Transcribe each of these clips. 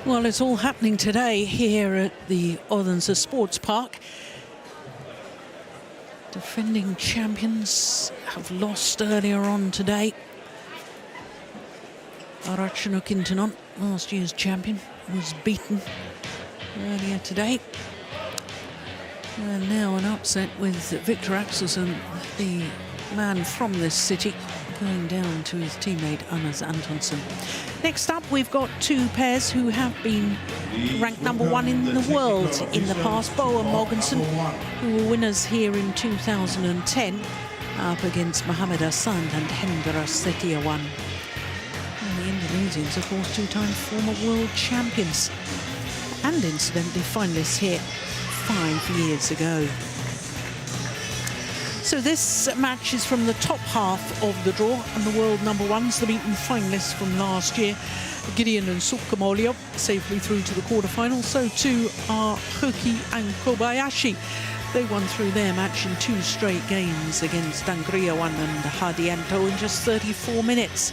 Well, it's all happening today here at the Odense Sports Park. Defending champions have lost earlier on today. R16, last year's champion, was beaten earlier today. And now an upset with Victor Axelsen, the man from this city, going down to his teammate Anders Antonsen. Next up, we've got two pairs who have been ranked #1 in the world in the past. BOE and MOGENSEN, who were winners here in 2010, up against Mohamed Hassan and Hendra Setiawan. And the Indonesians, of course, two-time former world champions, and incidentally finalists here 5 years ago. So this match is from the top half of the draw, and the world #1s, the beaten finalists from last year, Gideon and Sukamolio, safely through to the quarterfinals. So too are Hoki and Kobayashi. They won through their match in 2 straight games against Dangriawan and Hardianto in just 34 minutes.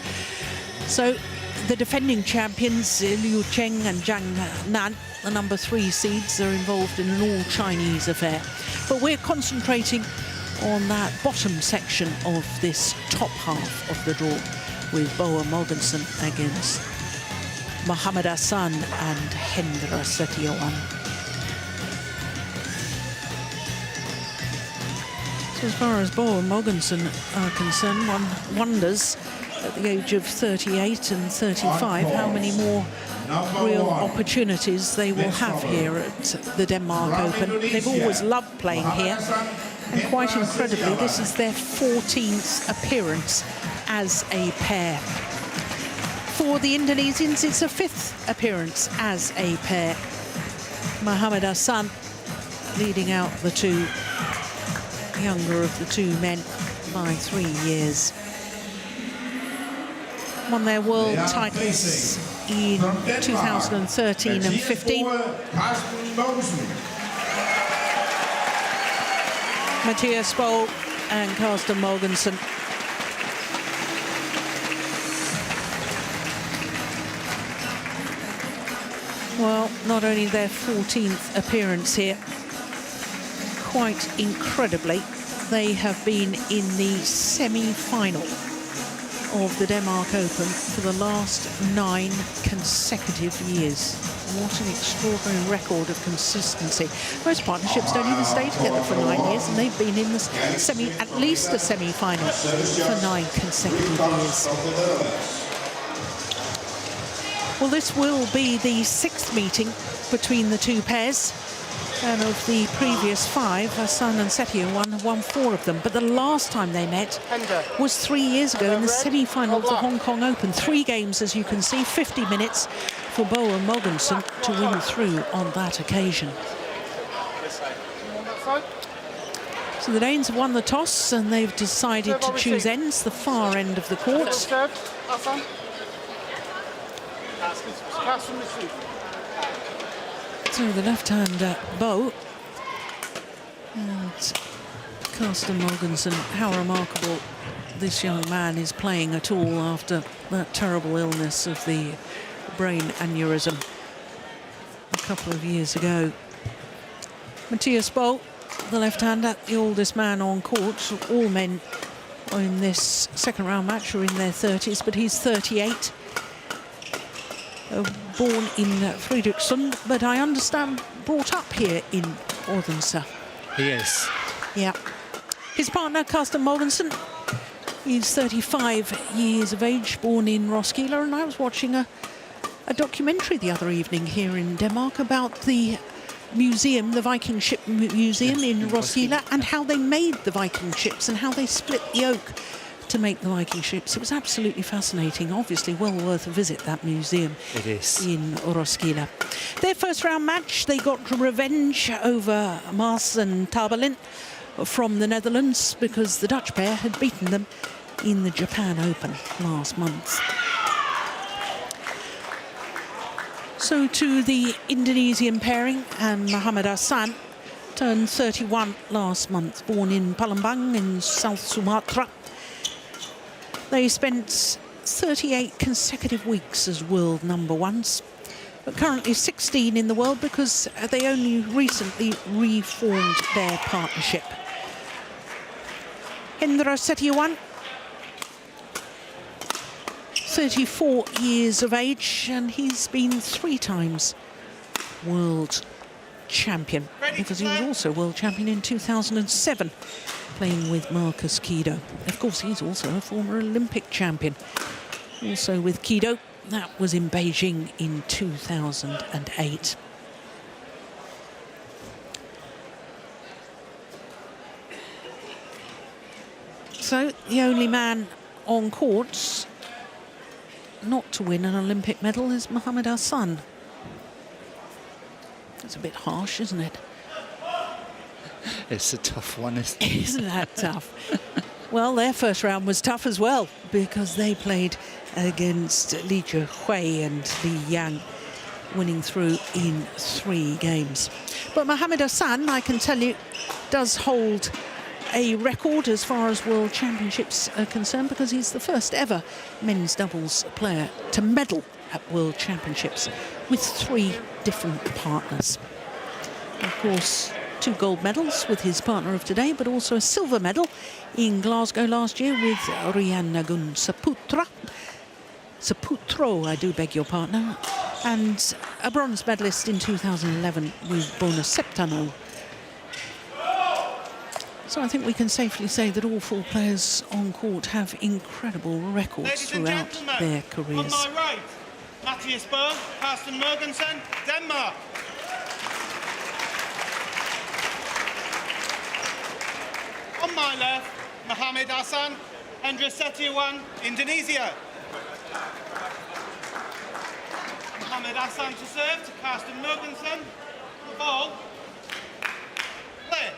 So the defending champions, Liu Cheng and Zhang Nan, the #3 seeds, are involved in an all-Chinese affair. But we're concentrating on that bottom section of this top half of the draw, with BOE MOGENSEN against Mohamed Hassan and Hendra Setiawan. So as far as BOE MOGENSEN are concerned, one wonders at the age of 38 and 35 how many more real opportunities they will have here at the Denmark Open. They've always loved playing here, and quite incredibly, this is their 14th appearance as a pair. For the Indonesians, it's a 5th appearance as a pair. Mohamed Hassan leading out the two, younger of the two men by 3 years. Won their world titles in 2013 and 15. Matthias Boll and Carsten Mogensen. Well, not only their 14th appearance here, quite incredibly, they have been in the semi-final of the Denmark Open for the last 9 consecutive years. What an extraordinary record of consistency. Most partnerships don't even stay together for 9 years, and they've been in the at least a semi-final for 9 consecutive years. Well, this will be the 6th meeting between the two pairs. And of the previous 5, Hassan and Setiawan have won 4 of them. But the last time they met was 3 years ago in the semi-final of the Hong Kong Open. 3 games, as you can see, 50 minutes for BOE MOGENSEN to win through on that occasion. So the Danes have won the toss, and they've decided to choose ends, the far end of the court. So the left-hand BOE and Carsten Mogensen. How remarkable this young man is playing at all after that terrible illness of the brain aneurysm a couple of years ago. Matthias Boll, the left-hander, the oldest man on court. All men in this second-round match are in their 30s, but he's 38. Born in Fredrikstad, but I understand brought up here in Odense. He is. Yeah. His partner, Carsten Mogensen, he's 35 years of age, born in Roskilde, and I was watching a documentary the other evening here in Denmark about the museum, the Viking Ship Museum in Roskilde, and how they made the Viking ships and how they split the oak to make the Viking ships. It was absolutely fascinating. Obviously well worth a visit, that museum. It is. In Roskilde. Their first round match, they got revenge over Maas and Tabelin from the Netherlands, because the Dutch pair had beaten them in the Japan Open last month. So to the Indonesian pairing, and Mohamed Hassan turned 31 last month, born in Palembang in South Sumatra. They spent 38 consecutive weeks as world #1s. but currently 16 in the world because they only recently reformed their partnership. Hendra Setiawan, 34 years of age, and he's been 3 times world champion, because he was also world champion in 2007, playing with Marcus Kido. Of course, he's also a former Olympic champion, also with Kido. That was in Beijing in 2008. So, the only man on court not to win an Olympic medal is Mohamed AHSAN. It's a bit harsh, isn't it? It's a tough one, isn't it? Isn't that tough? Well, their first round was tough as well, because they played against Li Zhihui and Li Yang, winning through in 3 games. But Mohamed AHSAN, I can tell you, does hold a record as far as World Championships are concerned, because he's the first ever men's doubles player to medal at World Championships with 3 different partners. Of course, 2 gold medals with his partner of today, but also a silver medal in Glasgow last year with Rianagun Saputro, I do beg your pardon, and a bronze medalist in 2011 with Bona Septano. So I think we can safely say that all 4 players on court have incredible records throughout their careers. On my right, Mathias Berg, Carsten Mogensen, Denmark. On my left, Mohamed AHSAN, Hendra Setiawan, Indonesia. Mohamed AHSAN to serve to Carsten Mogensen. The ball. Play.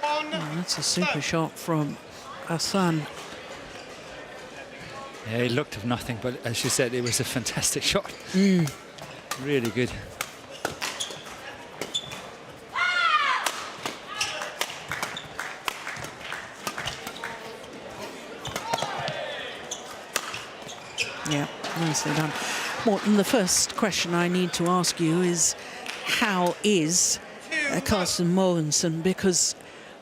Oh, that's a super shot from AHSAN. Yeah, he looked of nothing, but as you said, it was a fantastic shot. Really good. Yeah, nicely done. Morten, the first question I need to ask you is, how is Carsten Mogensen? Because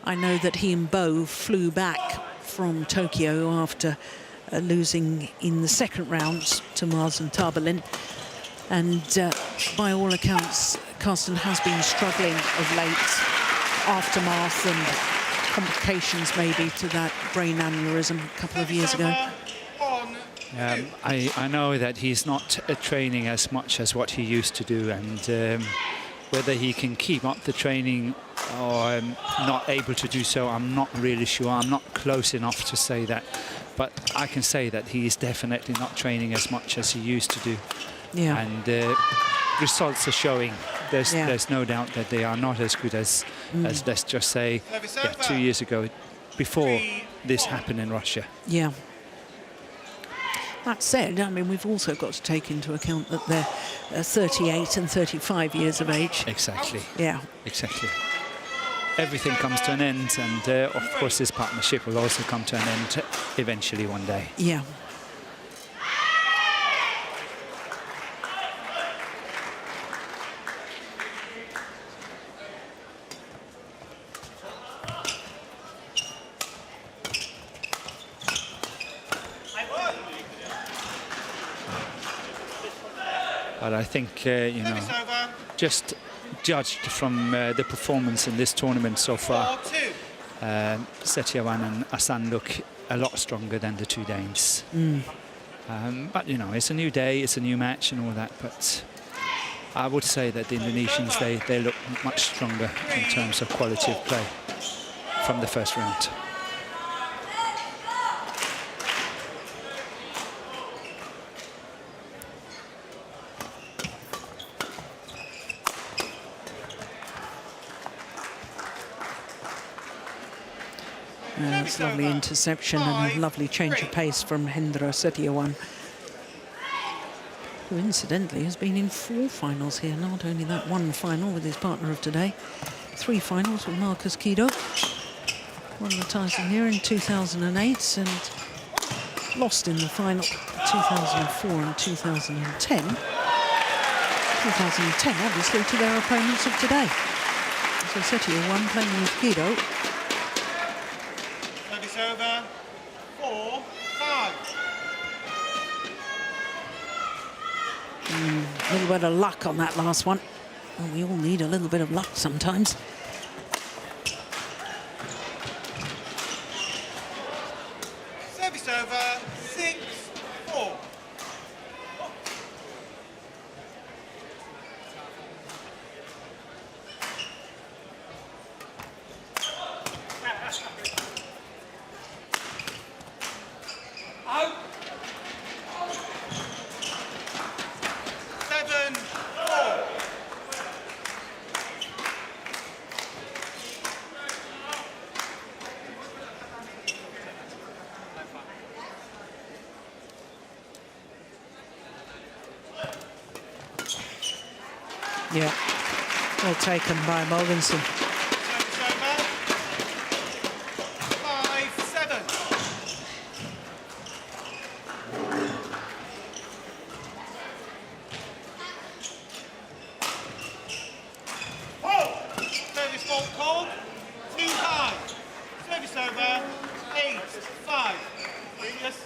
I know that he and Bo flew back from Tokyo after losing in the second round to Marzen Taberlin. And by all accounts, Carsten has been struggling of late, aftermath and complications maybe to that brain aneurysm a couple of years ago. I know that he's not training as much as what he used to do, and whether he can keep up the training or not able to do so, I'm not really sure. I'm not close enough to say that, but I can say that he is definitely not training as much as he used to do. Yeah. And results are showing. There's no doubt that they are not as good as let's just say 2 years ago, before this happened in Russia. Yeah. That said, I mean, we've also got to take into account that they're 38 and 35 years of age. Exactly. Yeah. Exactly. Everything comes to an end, and of course this partnership will also come to an end eventually one day. Yeah. But I think, you know, just judged from the performance in this tournament so far, Setiawan and AHSAN look a lot stronger than the 2 Danes. But, you know, it's a new day, it's a new match and all that, but I would say that the Indonesians, they look much stronger in terms of quality of play from the first round. It's lovely interception and a lovely change of pace from Hendra Setiawan, who incidentally has been in 4 finals here. Not only that, 1 final with his partner of today, 3 finals with Marcus Kido. Won the title here in 2008 and lost in the final 2004 and 2010. 2010, obviously, to their opponents of today. So SETIAWAN playing with Guido. Service over. 4-5. A little bit of luck on that last one. Well, we all need a little bit of luck sometimes. Service over. 6-4. Yeah, well taken by MOGENSEN. Service over. 5-7. Service fault called. 2 high. Service over. 8-5. Previous.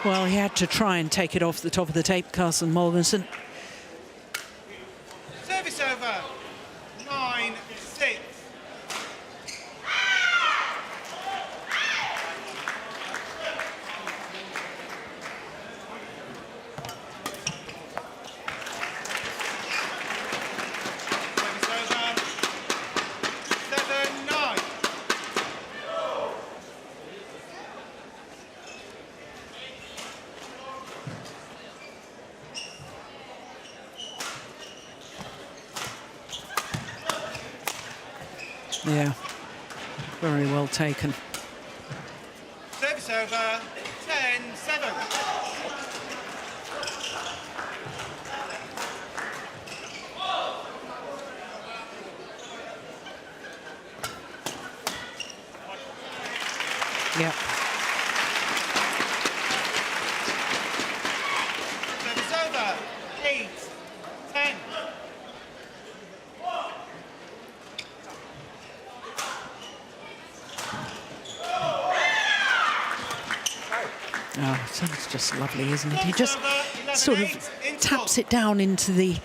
Well, he had to try and take it off the top of the tape, Carsten MOGENSEN. Service over. 9-6. Service over. 7-9. Yeah, very well taken. Service over. 10-7. Yeah. Service over. 8-10. Oh, it's just lovely, isn't it? He just sort of taps it down into the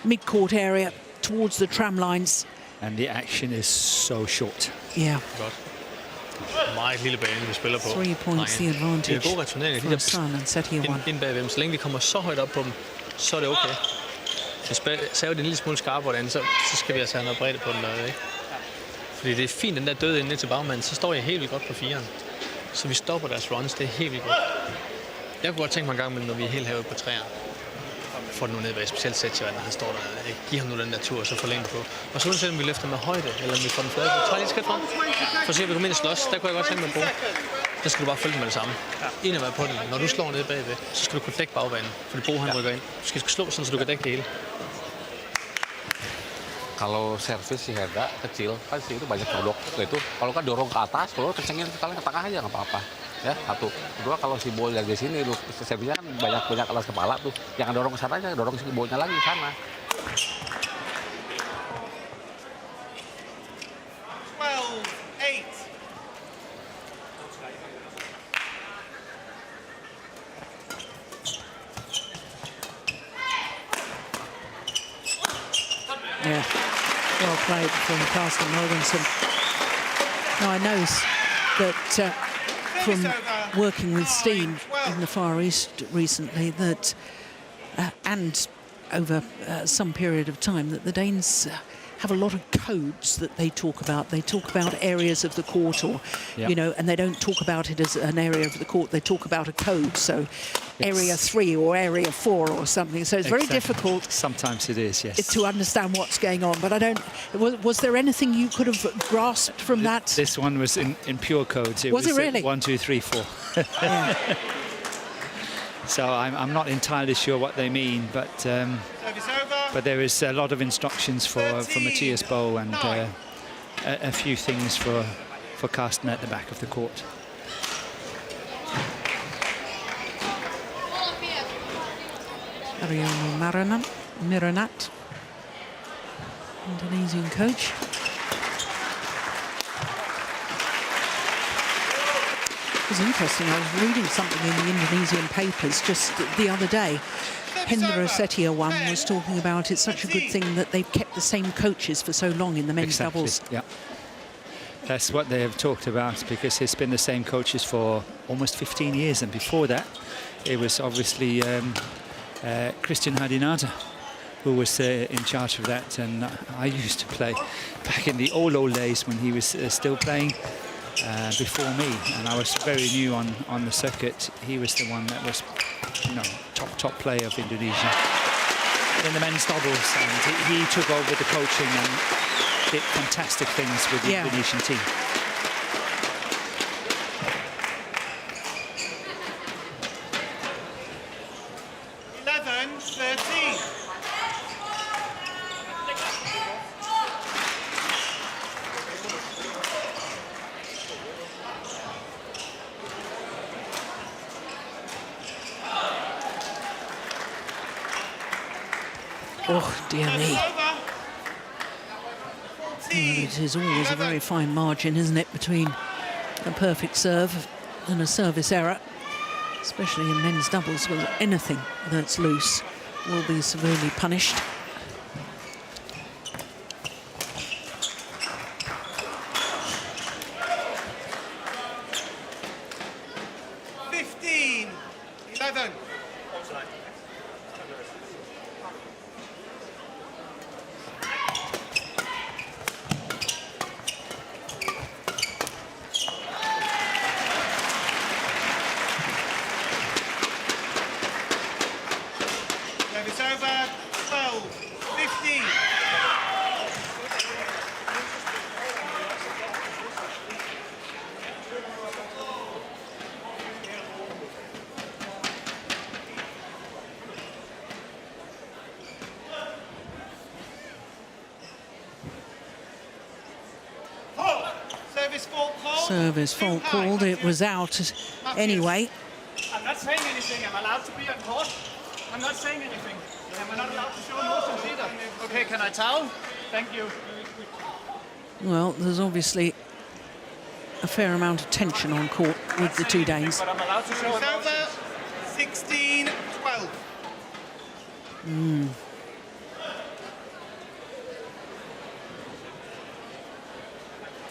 mid-court area towards the tram lines. And the action is so short. Yeah. Godt. Meget lille bane, vi spiller på. 3 points the advantage Det er gode returneringer. for AHSAN and SETIAWAN. Ind bagved dem. Så længe vi kommer så højt op på dem, så er det okay. Så er det en lille smule skarpere derinde, så skal vi altså have noget bredde på den der, ikke? Fordi det er fint, den der døde inde til bagmanden, så står jeg helt vildt godt på 4'eren. Så vi stopper deres runs, det er helt vildt godt. Jeg kunne godt tænke mig en gang imellem, når vi er helt herude på 3'eren. Få den nu ned bag, specielt SETIAWAN, når han står der. Giv ham nu den der tur, og så forlænge på. Og så uanset om vi løfter med højde, eller om vi får den flade på. Træk lige et skridt frem. For at se, at vi kommer ind i slås. Der kunne jeg godt tænke mig på. Der skal du bare følge med det samme. Ind og være på den. Når du slår ned bagved, så skal du kunne dække bagbanen. Fordi BOE han rykker ind. Du skal slå sådan, så du kan dække det hele. Kalau servis si Herda kecil, kan si itu banyak kodok itu. Kalau kan dorong ke atas, kalau kencengin sekali ke tengah aja nggak apa-apa. Ya, satu. Kedua kalau si bol dari sini, lu servisnya kan banyak alas kepala tuh. Jangan dorong ke sana aja, dorong si bolnya lagi ke sana. 12-8. Yeah, well played from Carsten MOGENSEN. Now I know that from working with Steen in the Far East recently that and over some period of time that the Danes have a lot of codes that they talk about. They talk about areas of the court, or you know, and they don't talk about it as an area of the court. They talk about a code, so area 3 or area 4 or something. So it's very difficult. Sometimes it is, yes, to understand what's going on. But I don't. Was there anything you could have grasped from that? This one was in pure codes. Was it really? 1, 2, 3, 4. Yeah. So I'm not entirely sure what they mean, but there is a lot of instructions for Matthias Boe, and a few things for Carsten at the back of the court. Ariano Miranat, Indonesian coach. It was interesting, I was reading something in the Indonesian papers just the other day. Hendra Setiawan was talking about it's such a good thing that they've kept the same coaches for so long in the men's doubles. Yeah, that's what they have talked about, because it's been the same coaches for almost 15 years, and before that it was obviously Christian Hadinata who was in charge of that. And I used to play back in the old days when he was still playing before me, and I was very new on the circuit. He was the one that was, you know, top player of Indonesia in the men's doubles, and he took over the coaching and did fantastic things with the Indonesian team. Oh, dear me. Well, it is always a very fine margin, isn't it, between a perfect serve and a service error, especially in men's doubles, where anything that's loose will be severely punished. Service fault called. It was out anyway. I'm not saying anything. I'm allowed to be on court. I'm not saying anything. I'm not allowed to show emotions either. Okay, can I towel? Thank you. Well, there's obviously a fair amount of tension on court with the two Danes. But I'm allowed to show emotions. 16-12.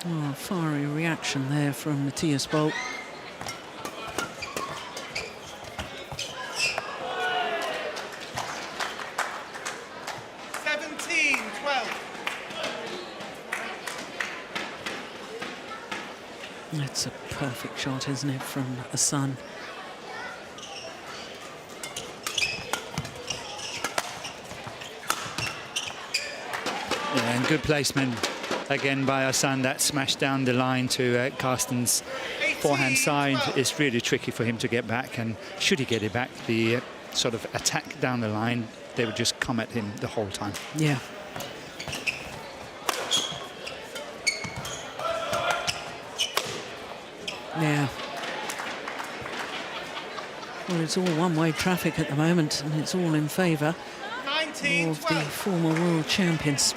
Oh, fiery reaction there from Matthias Boe. That's a perfect shot, isn't it, from AHSAN? Yeah, and good placement again by AHSAN. That smash down the line to Carsten's forehand side is really tricky for him to get back, and should he get it back, the sort of attack down the line, they would just come at him the whole time. Yeah. Yeah. Well, it's all one-way traffic at the moment, and it's all in favour of the former world champions.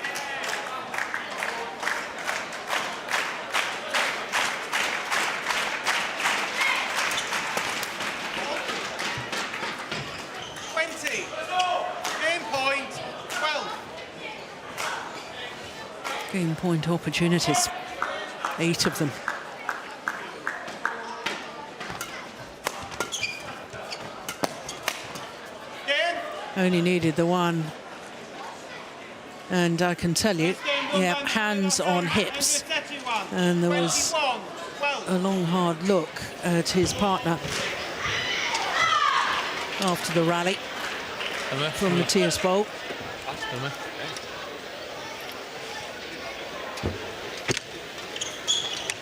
Game point opportunities, 8 of them. Only needed the one And I can tell you, yeah, hands on hips. And there was a long, hard look at his partner after the rally from Mathias Boll.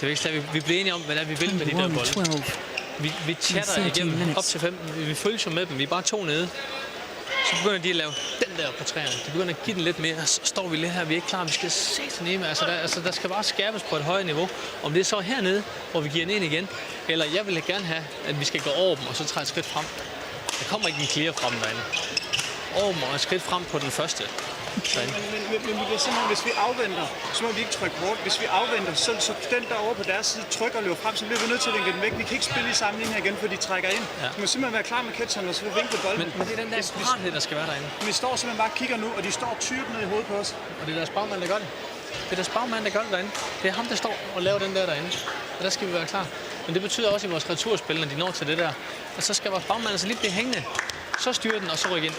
Det er ikke vi bliver enige om, hvad vi vil med de der bolde. Vi chatter igennem op til 15. Vi følger jo med dem. Vi er bare 2 nede. Så begynder de at lave den der på træerne. De begynder at give den lidt mere. Så står vi lidt her. Vi er ikke klar. Vi skal se til nemme. Altså, der skal bare skærpes på et højere niveau. Om det er så hernede, hvor vi giver den ind igen. Eller jeg vil gerne have, at vi skal gå over dem, og så træde et skridt frem. Der kommer ikke en clear frem derinde. Over dem og et skridt frem på den første. Men vi kan simpelthen, hvis vi afventer, så må vi ikke trykke hårdt. Hvis vi afventer, så den der over på deres side trykker og løber frem, så bliver vi nødt til at vinke den væk. Vi kan ikke spille i samme linje igen, for de trækker ind. Ja. Vi må simpelthen være klar med catcheren, og så vil vi vinke bolden. Men det er den der parathed, der skal være derinde. Vi står simpelthen bare og kigger nu, og de står tyrt ned i hovedet på os. Og det er deres bagmand, der gør det. Det er deres bagmand, der gør det derinde. Det er ham, der står og laver den der derinde. Og der skal vi være klar. Men det betyder også i vores returspil, når de når til det der. Og så skal vores bagmand altså lige blive hængende. Så styrer den, og så rykke ind.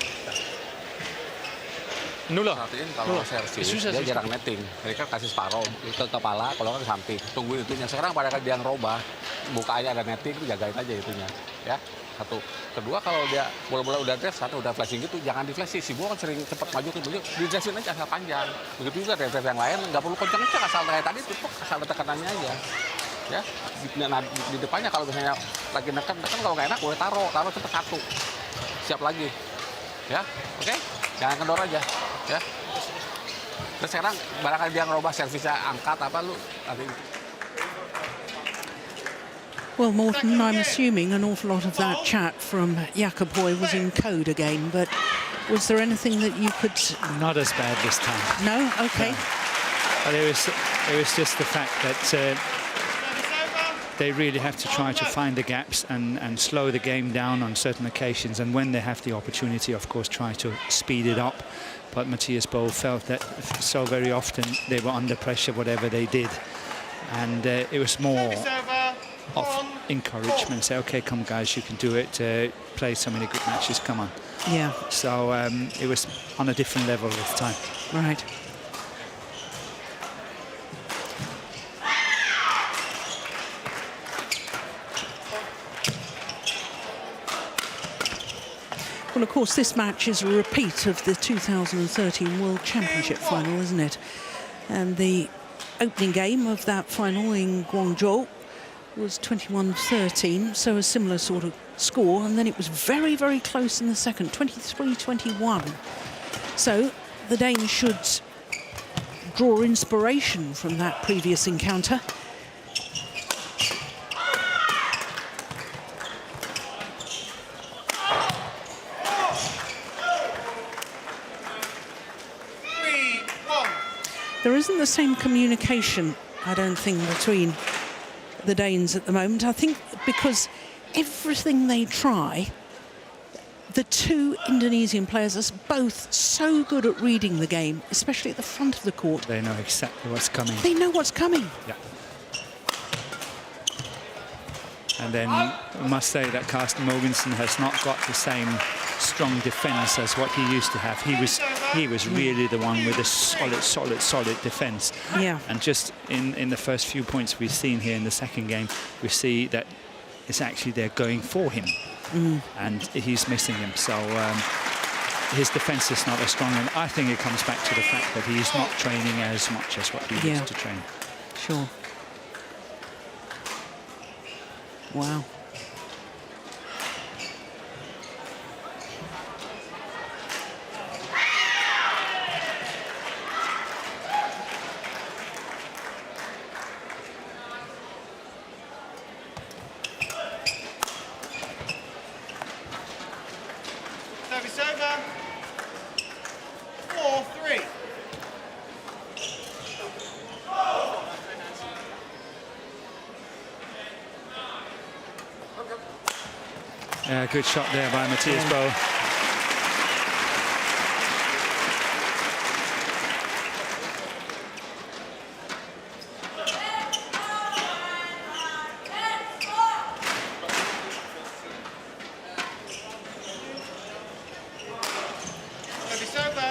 Nuller. Kalau servis, dia jarang netting. Mereka kasih separuh ke kepala, kalau kan ke samping. Tungguin itunya. Sekarang pada dia ngerubah, bukanya ada netting, jagain aja itunya. Ya, satu. Kedua, kalau dia bola-bola udah drive, satu udah flashing gitu, jangan di flash. Si bola kan sering cepat maju ke beliau, di drive aja asal panjang. Begitu juga drive yang lain, nggak perlu kencang-kencang, asal kayak tadi tutup, asal ada tekanannya aja. Ya, di depannya kalau misalnya lagi neken kalau nggak enak boleh taruh cepet satu. Siap lagi. Ya, oke? Jangan kendor aja. Ya. Terus sekarang barangkali dia ngerubah servisnya angkat apa lu nanti. Well, Morten, I'm assuming an awful lot of that chat from Jakob Hoy was in code again, but was there anything that you could... Not as bad this time. No? Okay. But it was just the fact that they really have to try to find the gaps and slow the game down on certain occasions, and when they have the opportunity, of course, try to speed it up. But Mathias Boll felt that so very often they were under pressure, whatever they did. And it was more of encouragement. Say, okay, come guys, you can do it. Play so many good matches, come on. Yeah. So it was on a different level this time. Right. Well, of course, this match is a repeat of the 2013 World Championship final, isn't it? And the opening game of that final in Guangzhou was 21-13, so a similar sort of score. And then it was very, very close in the second, 23-21. So the Danes should draw inspiration from that previous encounter. There isn't the same communication, I don't think, between the Danes at the moment. I think because everything they try, the two Indonesian players are both so good at reading the game, especially at the front of the court. They know exactly what's coming. They know what's coming. Yeah. And then I must say that Carsten Mogensen has not got the same strong defence as what he used to have. He was really the one with a solid defence. Yeah. And just in the first few points we've seen here in the second game, we see that it's actually they're going for him, and he's missing him. So his defence is not as strong, and I think it comes back to the fact that he's not training as much as what he used to train. Sure. Wow. Service over. 4-3. Yeah, good shot there by Mathias Boll. Service over.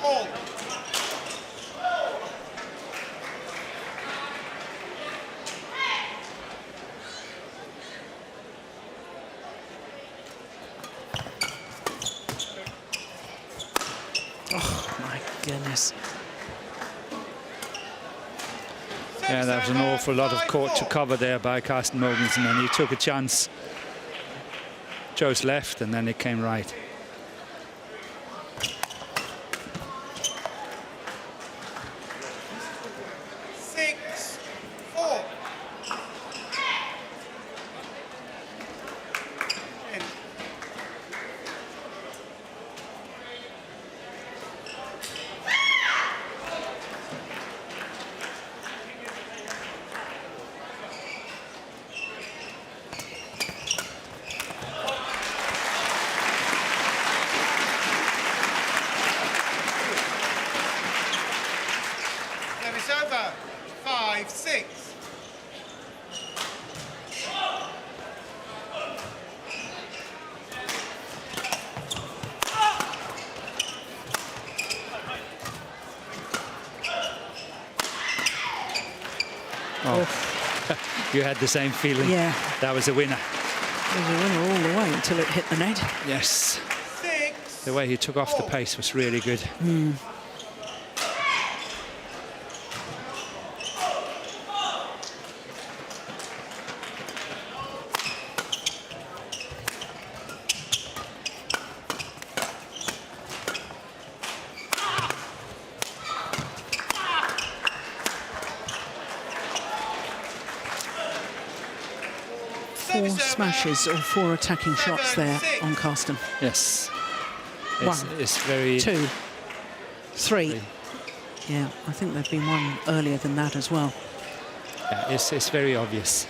4. Yes. Yeah, that was an awful lot of court to cover there by Carsten Mogensen, and he took a chance. Chose left, and then it came right. Over. 5-6. Oh, you had the same feeling. Yeah. That was a winner. It was a winner all the way until it hit the net. Yes. 6. The way he took off the pace was really good. Four smashes or 4 attacking shots there on Carsten. Yes. One, It's very... 2, 3. Yeah, I think there'd been one earlier than that as well. Yeah, it's very obvious.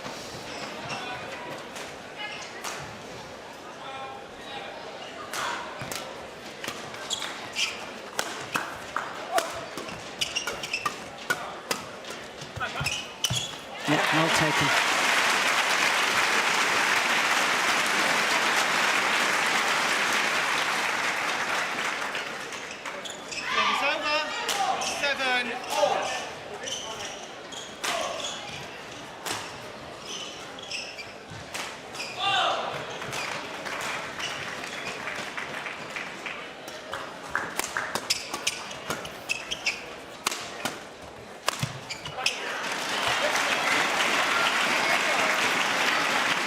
Yeah, well taken. It's over. 7-all.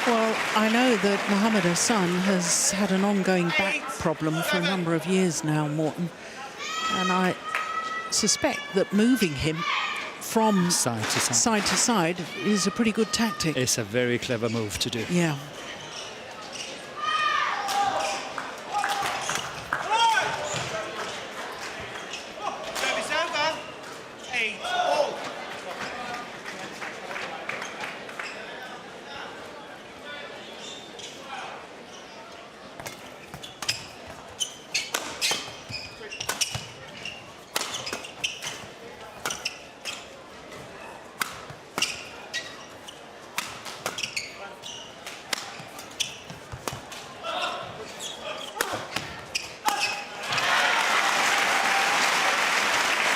Well, I know that Mohamed Hassan has had an ongoing back problem for a number of years now, Morten. And I suspect that moving him from Side to side. side to side is a pretty good tactic. It's a very clever move to do. Yeah. Service over. 8-all.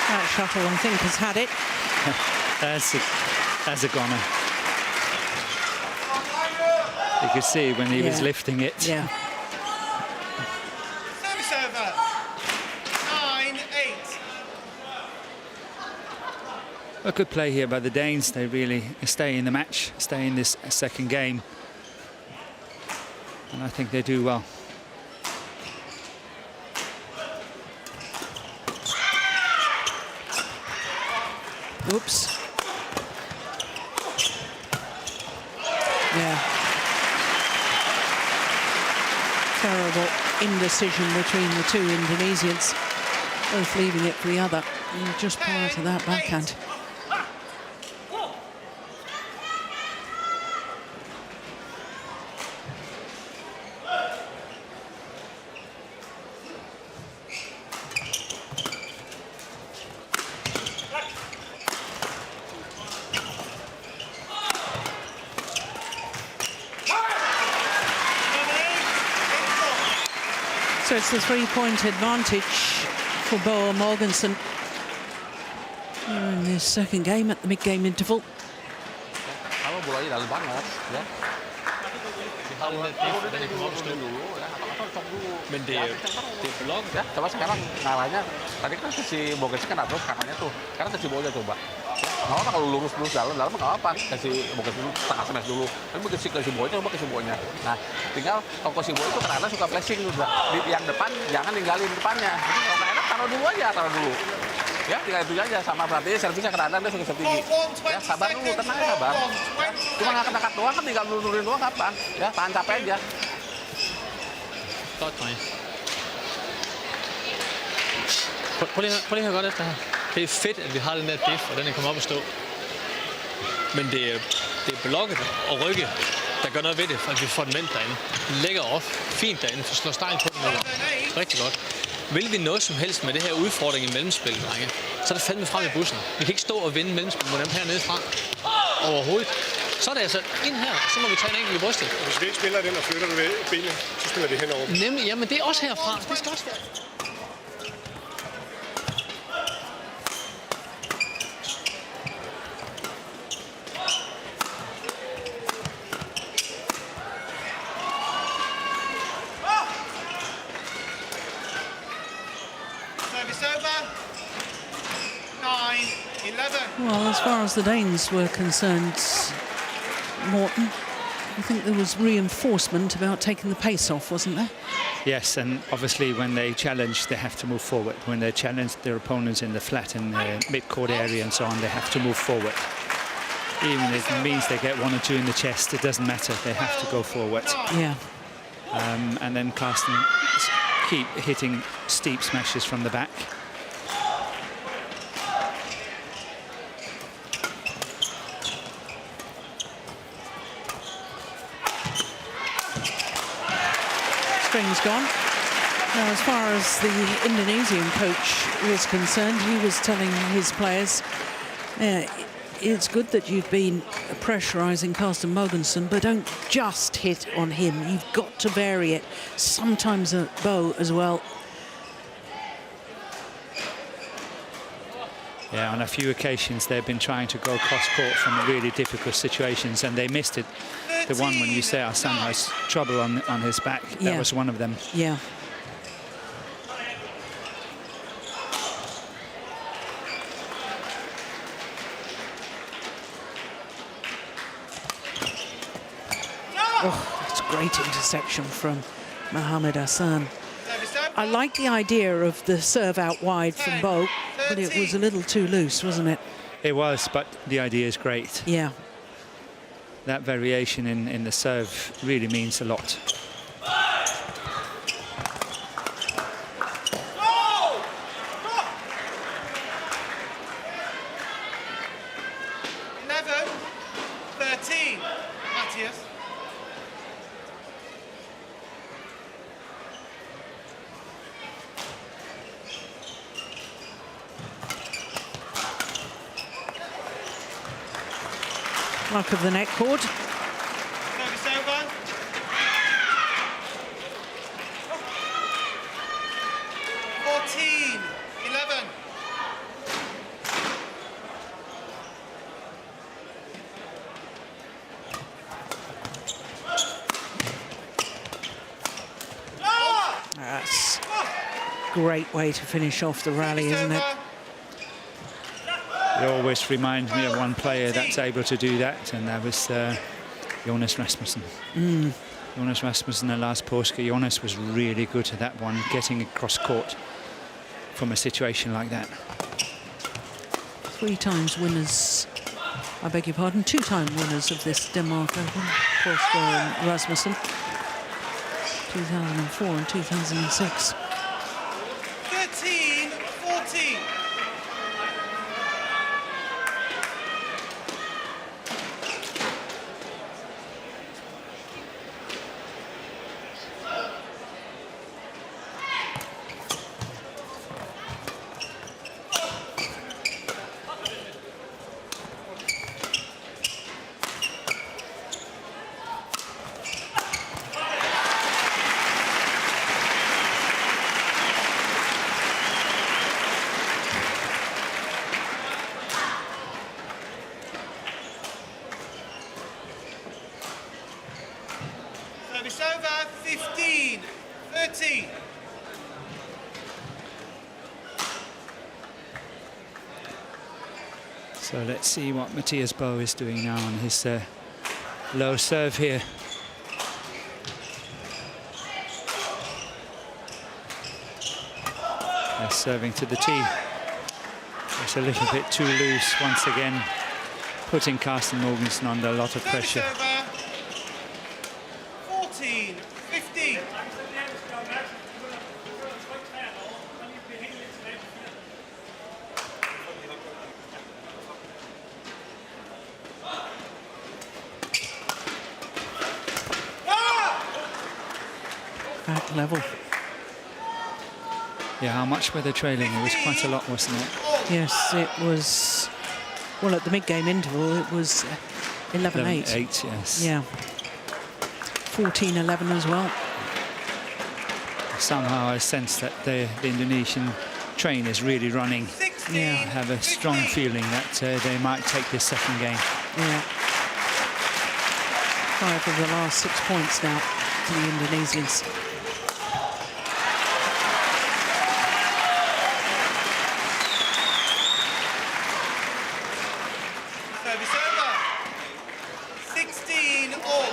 That shuttle, I think, has had it. That's a goner. You could see when he was Yeah. lifting it. Yeah. Service over. 9-8. A good play here by the Danes. They really stay in the match, stay in this second game. And I think they do well. Oops. Yeah. Terrible indecision between the two Indonesians, both leaving it for the other. And just prior to that backhand. So it's the 3-point advantage for BOE Mogensen in this second game at the mid-game interval. Kalau bolanya dalam banget, ya. Men det er Ya, coba sekarang ngarahnya. Tadi kan si Mogensen kena terus kanannya tuh. Sekarang ke si BOE coba. Nggak apa kalau lurus dalam nggak apa. Kasih Mogensen tengah smash dulu. Tapi begitu ke si BOE coba ke si BOE-nya. Nah, tinggal kalau ke si BOE itu kadang-kadang suka flashing juga. Di yang depan jangan ninggalin depannya. Jadi kalau nggak enak taruh dulu. Ya, tinggal itu aja. Sama berarti servisnya kadang-kadang dia suka tinggi. Ya, sabar dulu, tenang aja, sabar. Ya, cuma ngangkat doang kan tinggal nurunin doang kapan. Ya, tahan capek aja. Godt, dreng. Prøv lige at høre godt efter her. Det er fedt, at vi har den der diff, og den er kommet op at stå. Men det er blokket og rygge, der gør noget ved det, for at vi får den vendt derinde. Den ligger off. Fint derinde, for slår stejl på den. Rigtig godt. Vil vi noget som helst med det her udfordring i mellemspil, drenge, så er det fandme frem i bussen. Vi kan ikke stå og vinde mellemspil mod dem hernede fra overhovedet. Så er det altså ind her, så må vi tage en enkelt i brystet. Hvis vi ikke spiller den og flytter den ved benet, så spiller det henover. Nemlig, jamen det er også herfra. Det skal også være. Service over. 9-11. Well, as far as the Danes were concerned, Morten, I think there was reinforcement about taking the pace off, wasn't there? Yes, and obviously when they challenge, they have to move forward. When they challenge their opponents in the flat and mid-court area and so on, they have to move forward. Even if it means they get 1 or 2 in the chest, it doesn't matter. They have to go forward. Yeah. And then Carsten keep hitting steep smashes from the back. String's gone. Now, as far as the Indonesian coach was concerned, he was telling his players, it's good that you've been pressurising Carsten Mogensen, but don't just hit on him. You've got to vary it. Sometimes a bow as well. Yeah, on a few occasions they've been trying to go cross-court from really difficult situations, and they missed it. The one when you say AHSAN has trouble on his back, that was one of them. Yeah. Oh, that's a great interception from Mohamed Hassan. I like the idea of the serve out wide from Bo, but it was a little too loose, wasn't it? It was, but the idea is great. Yeah. That variation in the serve really means a lot. Luck of the net cord. Service over. 14-11. That's a great way to finish off the rally, isn't it? It always reminds me of one player that's able to do that, and that was Jonas Rasmussen. Jonas Rasmussen and Lars Påske. Jonas was really good at that one, getting across court from a situation like that. 3 times winners, I beg your pardon, 2-time winners of this Denmark Open, Påske and Rasmussen, 2004 and 2006. 13-14. Service over, 15-13. So let's see what Matthias BOE is doing now on his low serve here. They're serving to the tee. It's a little bit too loose once again, putting Carsten Mogensen under a lot of pressure. 14, 15. Back level. Yeah, how much were they trailing? It was quite a lot, wasn't it? Yes, it was. Well, at the mid-game interval, it was 11-8. 11-8, yes. Yeah. 14-11 as well. Somehow I sense that the Indonesian train is really running. Yeah. I have a strong feeling that they might take this second game. Yeah. 5 of the last 6 points now to the Indonesians. Service over. 16 all.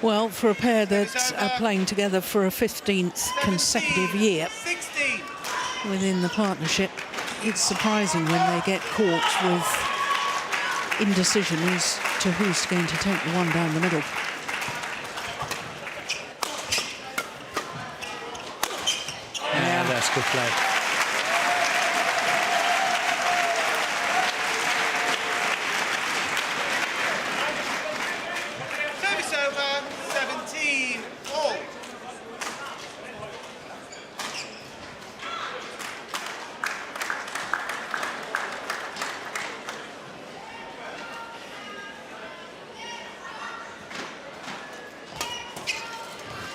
Well, for a pair that are playing together for a 15th consecutive year 16. within the partnership, it's surprising when they get caught with indecision as to who's going to take the one down the middle. Yeah, that's good play. Service over. 17 all.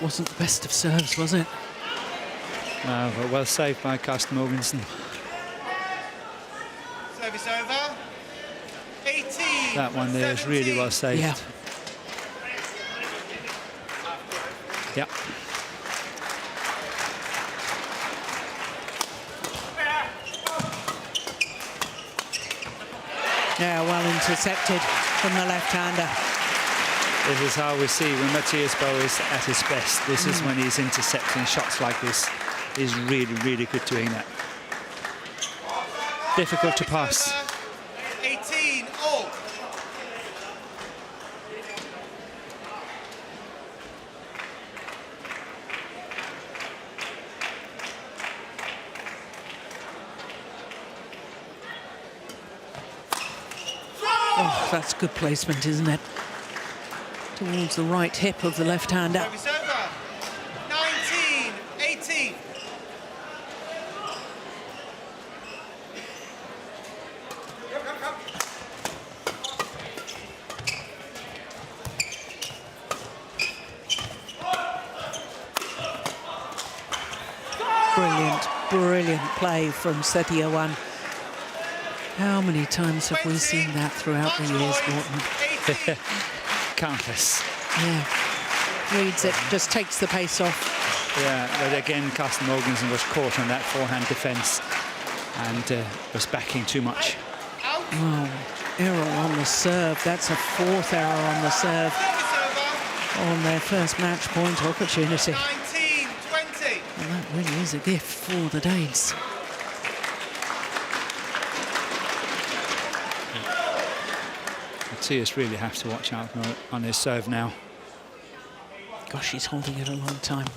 Wasn't the best of serves, was it? But well saved by Carsten Mogensen. Service over. 18. That one there is really well saved. Yeah. Yeah. Yeah, well intercepted from the left-hander. This is how we see when Matthias BOE is at his best. This is when he's intercepting shots like this. He's really, really good doing that. Difficult to pass. 18 all. Oh, that's good placement, isn't it? Towards the right hip of the left-hander. Service over. 19, 18. Brilliant, brilliant play from Setiawan. How many times have we seen that throughout the years, Morton? Countless. Yeah. Reads it, just takes the pace off. Yeah, but again, Carsten Mogensen was caught on that forehand defence and was backing too much. Oh, error on the serve. That's a 4th error on the serve on their first match point opportunity. 19, 20. Well, that really is a gift for the Danes. Matthias really have to watch out on his serve now. Gosh, he's holding it a long time.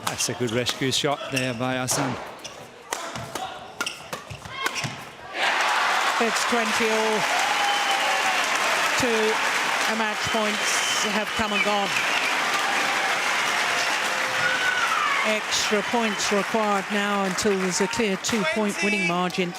That's a good rescue shot there by AHSAN. It's 20 all. 2 match points have come and gone. Extra points required now until there's a clear 2-point winning margin.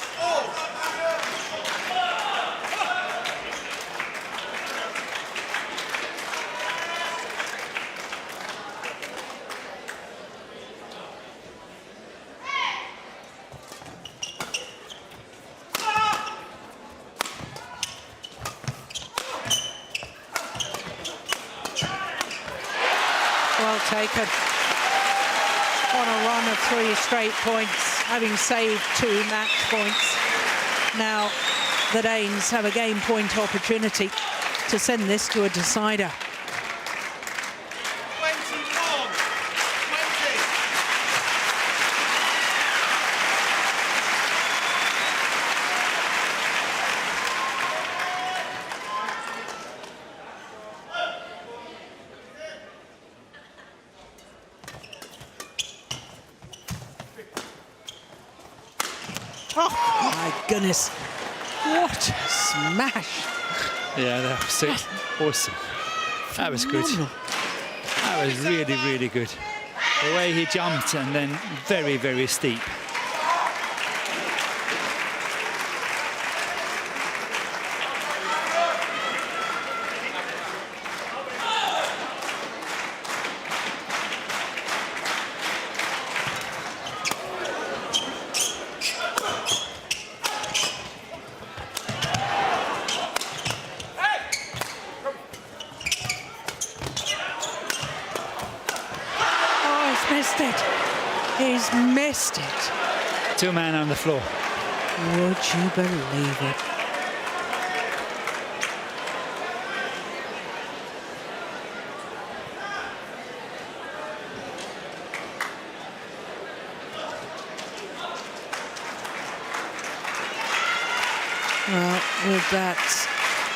taken. On a run of 3 straight points, having saved 2 match points. Now the Danes have a game point opportunity to send this to a decider. 21, 20. Oh my goodness, what a smash. Yeah, that was it. Awesome. That was good. That was really, really good. The way he jumped and then very, very steep. Missed it. He's missed it. 2 men on the floor. Would you believe it? Well, with that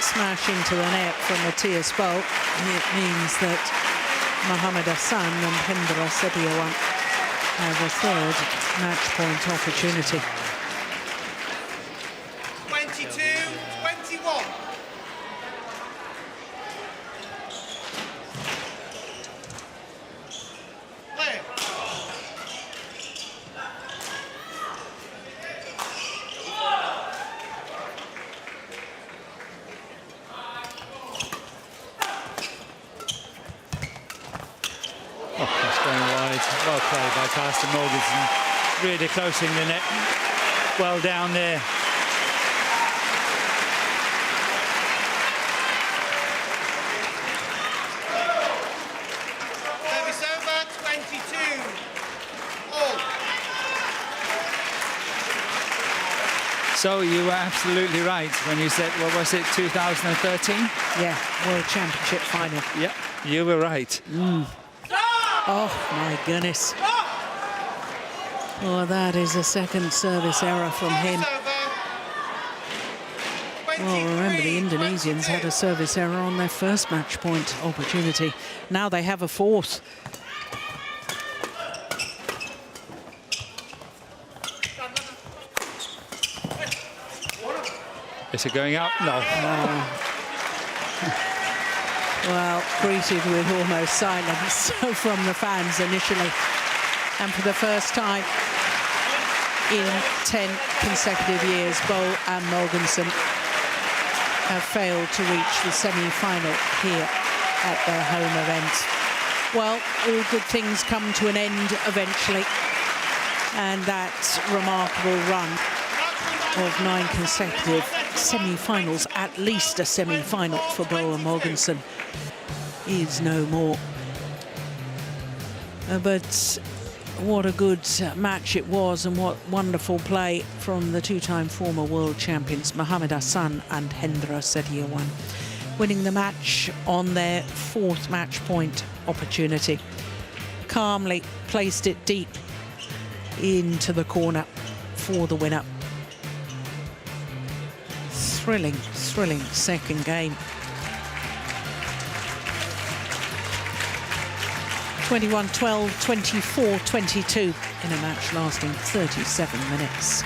smash into the net from Matthias Bolt, it means that Mohamed Hassan and Hendra Setiawan have a 3rd match point opportunity. 22-21. Play. Oh, that's going wide. Well played by Carsten Mogensen. Really closing the net. Well down there. Service over, 22. All. So you were absolutely right when you said, what was it, 2013? Yeah, World Championship final. Yeah, you were right. Oh, my goodness. Oh, that is a 2nd service error from him. Well, remember, the Indonesians had a service error on their 1st match point opportunity. Now they have a 4th. Is it going out? No. Well, greeted with almost silence from the fans initially. And for the first time in 10 consecutive years, Boe and Mogensen have failed to reach the semi-final here at their home event. Well, all good things come to an end eventually. And that remarkable run of 9 consecutive semi-finals, at least a semi-final for Boe and Mogensen, is no more. But what a good match it was, and what wonderful play from the 2-time former world champions Mohamed Hassan and Hendra Setiawan, winning the match on their 4th match point opportunity. Calmly placed it deep into the corner for the winner. Thrilling, thrilling 2nd game. 21-12, 24-22 in a match lasting 37 minutes.